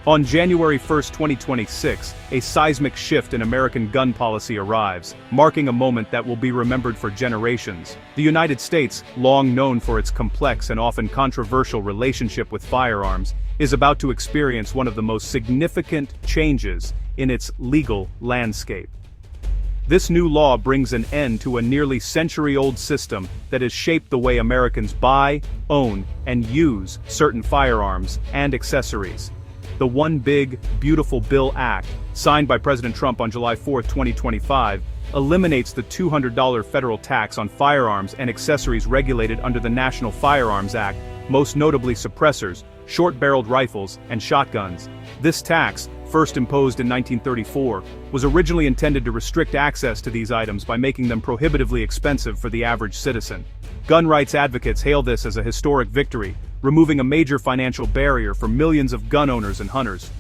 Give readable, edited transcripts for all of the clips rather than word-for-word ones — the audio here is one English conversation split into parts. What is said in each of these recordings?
On January 1, 2026, a seismic shift in American gun policy arrives, marking a moment that will be remembered for generations. The United States, long known for its complex and often controversial relationship with firearms, is about to experience one of the most significant changes in its legal landscape. This new law brings an end to a nearly century-old system that has shaped the way Americans buy, own, and use certain firearms and accessories. The One Big, Beautiful Bill Act, signed by President Trump on July 4, 2025, eliminates the $200 federal tax on firearms and accessories regulated under the National Firearms Act, most notably suppressors, short-barreled rifles, and shotguns. This tax, first imposed in 1934, was originally intended to restrict access to these items by making them prohibitively expensive for the average citizen. Gun rights advocates hail this as a historic victory, removing a major financial barrier for millions of gun owners and hunters.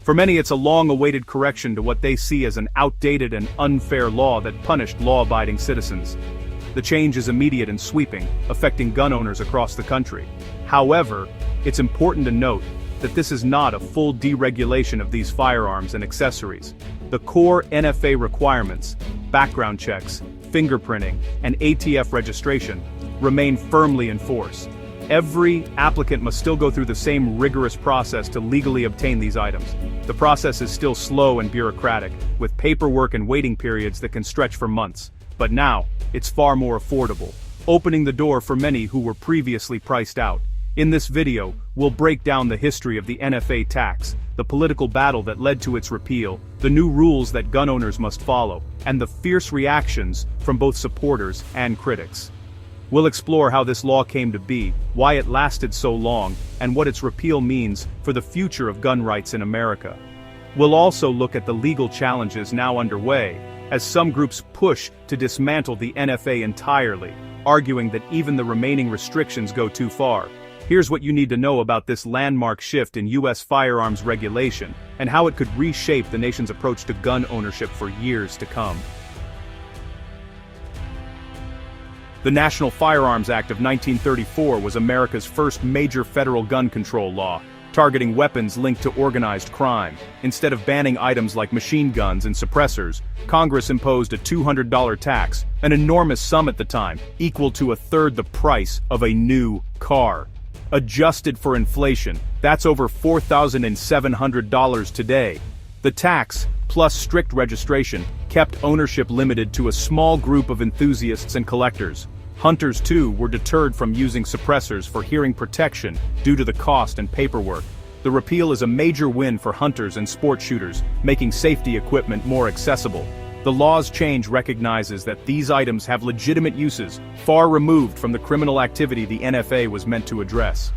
For many, it's a long-awaited correction to what they see as an outdated and unfair law that punished law-abiding citizens. The change is immediate and sweeping, affecting gun owners across the country. However, it's important to note that this is not a full deregulation of these firearms and accessories. The core NFA requirements, background checks, fingerprinting, and ATF registration, remain firmly in force. Every applicant must still go through the same rigorous process to legally obtain these items. The process is still slow and bureaucratic, with paperwork and waiting periods that can stretch for months. But now, it's far more affordable, opening the door for many who were previously priced out. In this video, we'll break down the history of the NFA tax, the political battle that led to its repeal, the new rules that gun owners must follow, and the fierce reactions from both supporters and critics. We'll explore how this law came to be, why it lasted so long, and what its repeal means for the future of gun rights in America. We'll also look at the legal challenges now underway, as some groups push to dismantle the NFA entirely, arguing that even the remaining restrictions go too far. Here's what you need to know about this landmark shift in U.S. firearms regulation, and how it could reshape the nation's approach to gun ownership for years to come. The National Firearms Act of 1934 was America's first major federal gun control law, targeting weapons linked to organized crime. Instead of banning items like machine guns and suppressors, Congress imposed a $200 tax, an enormous sum at the time, equal to a third the price of a new car. Adjusted for inflation, that's over $4,700 today. The tax, plus strict registration, kept ownership limited to a small group of enthusiasts and collectors. Hunters, too, were deterred from using suppressors for hearing protection due to the cost and paperwork. The repeal is a major win for hunters and sport shooters, making safety equipment more accessible. The law's change recognizes that these items have legitimate uses, far removed from the criminal activity the NFA was meant to address.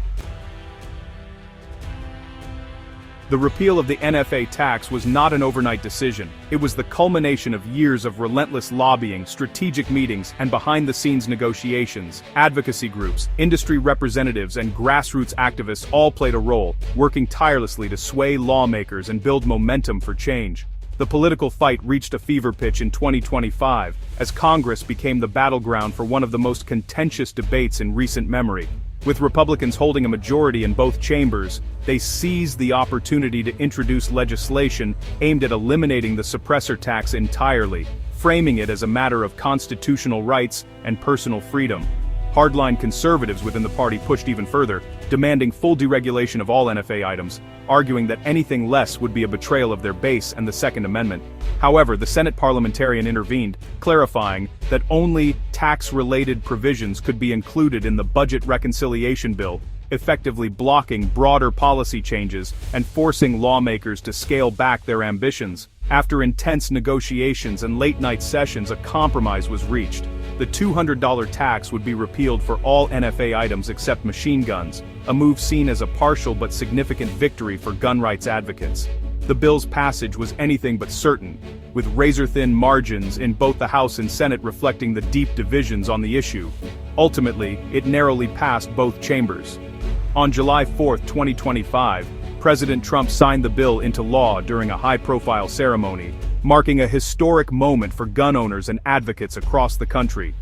The repeal of the NFA tax was not an overnight decision. It was the culmination of years of relentless lobbying, strategic meetings, and behind-the-scenes negotiations. Advocacy groups, industry representatives, and grassroots activists all played a role, working tirelessly to sway lawmakers and build momentum for change. The political fight reached a fever pitch in 2025, as Congress became the battleground for one of the most contentious debates in recent memory. With Republicans holding a majority in both chambers, they seized the opportunity to introduce legislation aimed at eliminating the suppressor tax entirely, framing it as a matter of constitutional rights and personal freedom. Hardline conservatives within the party pushed even further, demanding full deregulation of all NFA items, arguing that anything less would be a betrayal of their base and the Second Amendment. However, the Senate parliamentarian intervened, clarifying that only tax-related provisions could be included in the budget reconciliation bill, effectively blocking broader policy changes and forcing lawmakers to scale back their ambitions. After intense negotiations and late-night sessions, a compromise was reached. The $200 tax would be repealed for all NFA items except machine guns, a move seen as a partial but significant victory for gun rights advocates. The bill's passage was anything but certain, with razor-thin margins in both the House and Senate reflecting the deep divisions on the issue. Ultimately, it narrowly passed both chambers. On July 4, 2025, President Trump signed the bill into law during a high-profile ceremony, marking a historic moment for gun owners and advocates across the country.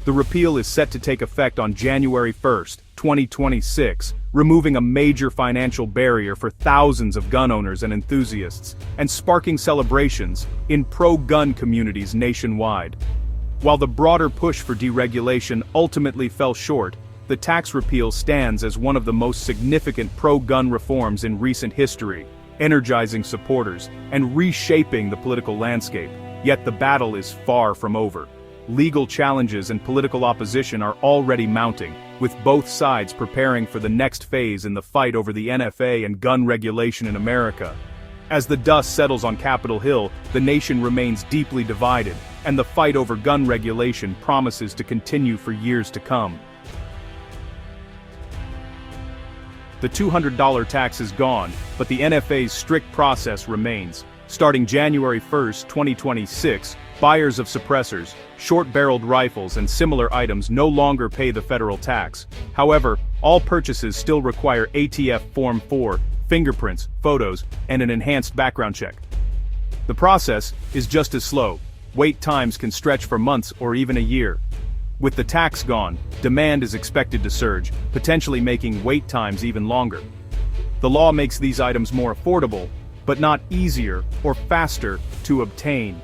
The repeal is set to take effect on January 1, 2026, removing a major financial barrier for thousands of gun owners and enthusiasts, and sparking celebrations in pro-gun communities nationwide. While the broader push for deregulation ultimately fell short, the tax repeal stands as one of the most significant pro-gun reforms in recent history, energizing supporters and reshaping the political landscape. Yet the battle is far from over. Legal challenges and political opposition are already mounting, with both sides preparing for the next phase in the fight over the NFA and gun regulation in America. As the dust settles on Capitol Hill, the nation remains deeply divided, and the fight over gun regulation promises to continue for years to come. The $200 tax is gone, but the NFA's strict process remains. Starting January 1, 2026, buyers of suppressors, short-barreled rifles and similar items no longer pay the federal tax. However, all purchases still require ATF Form 4, fingerprints, photos, and an enhanced background check. The process is just as slow. Wait times can stretch for months or even a year. With the tax gone, demand is expected to surge, potentially making wait times even longer. The law makes these items more affordable, but not easier or faster to obtain.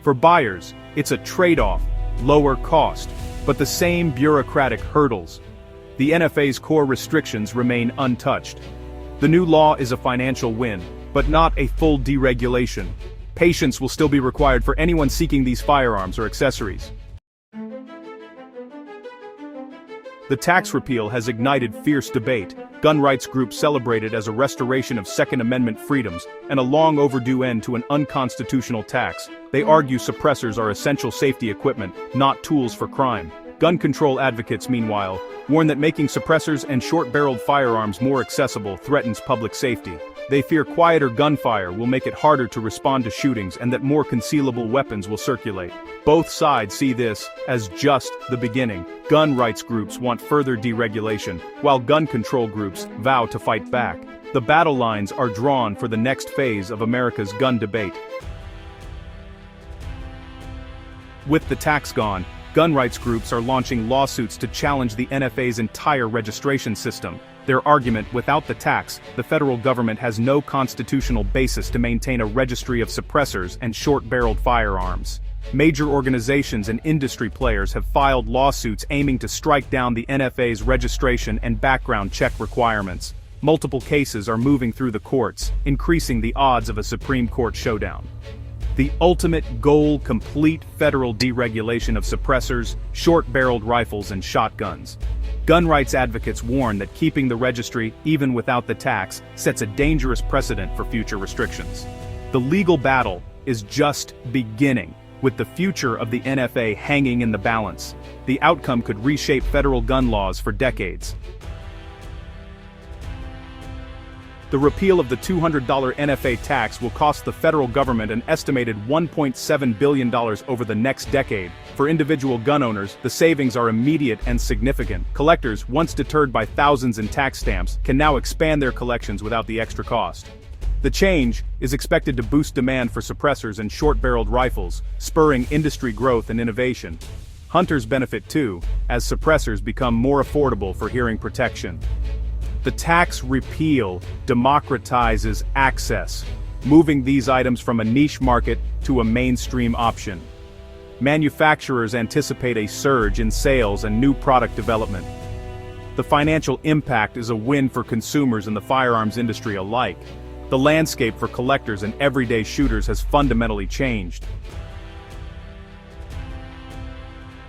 For buyers, it's a trade-off, lower cost, but the same bureaucratic hurdles. The NFA's core restrictions remain untouched. The new law is a financial win, but not a full deregulation. Patience will still be required for anyone seeking these firearms or accessories. The tax repeal has ignited fierce debate. Gun rights groups celebrate it as a restoration of Second Amendment freedoms and a long overdue end to an unconstitutional tax. They argue suppressors are essential safety equipment, not tools for crime. Gun control advocates, meanwhile, warn that making suppressors and short-barreled firearms more accessible threatens public safety. They fear quieter gunfire will make it harder to respond to shootings and that more concealable weapons will circulate. Both sides see this as just the beginning. Gun rights groups want further deregulation, while gun control groups vow to fight back. The battle lines are drawn for the next phase of America's gun debate. With the tax gone, gun rights groups are launching lawsuits to challenge the NFA's entire registration system. Their argument: without the tax, the federal government has no constitutional basis to maintain a registry of suppressors and short-barreled firearms. Major organizations and industry players have filed lawsuits aiming to strike down the NFA's registration and background check requirements. Multiple cases are moving through the courts, increasing the odds of a Supreme Court showdown. The ultimate goal: complete federal deregulation of suppressors, short-barreled rifles and shotguns. Gun rights advocates warn that keeping the registry, even without the tax, sets a dangerous precedent for future restrictions. The legal battle is just beginning, with the future of the NFA hanging in the balance. The outcome could reshape federal gun laws for decades. The repeal of the $200 NFA tax will cost the federal government an estimated $1.7 billion over the next decade. For individual gun owners, the savings are immediate and significant. Collectors, once deterred by thousands in tax stamps, can now expand their collections without the extra cost. The change is expected to boost demand for suppressors and short-barreled rifles, spurring industry growth and innovation. Hunters benefit too, as suppressors become more affordable for hearing protection. The tax repeal democratizes access, moving these items from a niche market to a mainstream option. Manufacturers anticipate a surge in sales and new product development. The financial impact is a win for consumers and the firearms industry alike. The landscape for collectors and everyday shooters has fundamentally changed.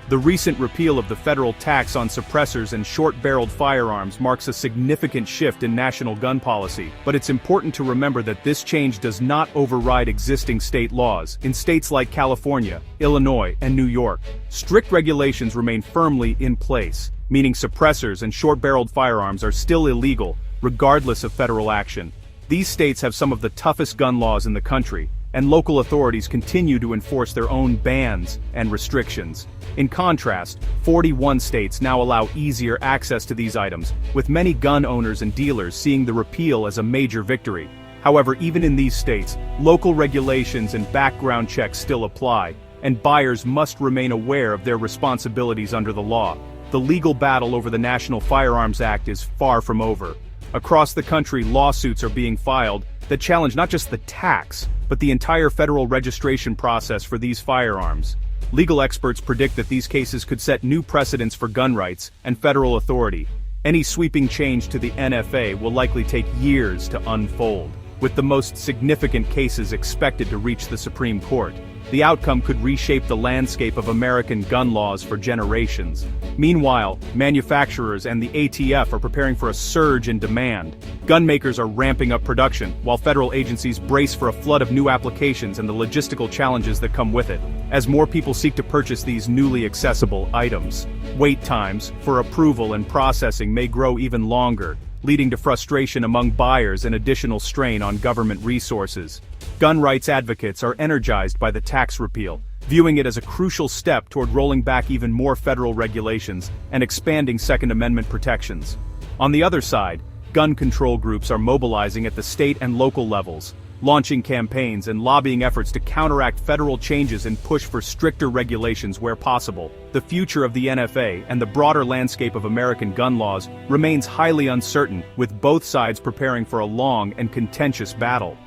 The recent repeal of the federal tax on suppressors and short-barreled firearms marks a significant shift in national gun policy, but it's important to remember that this change does not override existing state laws. In states like California, Illinois, and New York, strict regulations remain firmly in place, meaning suppressors and short-barreled firearms are still illegal, regardless of federal action. These states have some of the toughest gun laws in the country, and local authorities continue to enforce their own bans and restrictions. In contrast, 41 states now allow easier access to these items, with many gun owners and dealers seeing the repeal as a major victory. However, even in these states, local regulations and background checks still apply, and buyers must remain aware of their responsibilities under the law. the legal battle over the National Firearms Act is far from over. Across the country, lawsuits are being filed that challenge not just the tax, but the entire federal registration process for these firearms. Legal experts predict that these cases could set new precedents for gun rights and federal authority. Any sweeping change to the NFA will likely take years to unfold, with the most significant cases expected to reach the Supreme Court. The outcome could reshape the landscape of American gun laws for generations. Meanwhile, manufacturers and the ATF are preparing for a surge in demand. Gun makers are ramping up production, while federal agencies brace for a flood of new applications and the logistical challenges that come with it, as more people seek to purchase these newly accessible items. Wait times for approval and processing may grow even longer, leading to frustration among buyers and additional strain on government resources. Gun rights advocates are energized by the tax repeal, viewing it as a crucial step toward rolling back even more federal regulations and expanding Second Amendment protections. On the other side, gun control groups are mobilizing at the state and local levels, launching campaigns and lobbying efforts to counteract federal changes and push for stricter regulations where possible. The future of the NFA and the broader landscape of American gun laws remains highly uncertain, with both sides preparing for a long and contentious battle.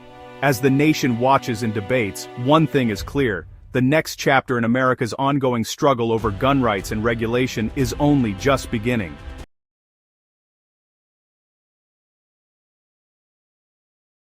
As the nation watches and debates, one thing is clear: the next chapter in America's ongoing struggle over gun rights and regulation is only just beginning.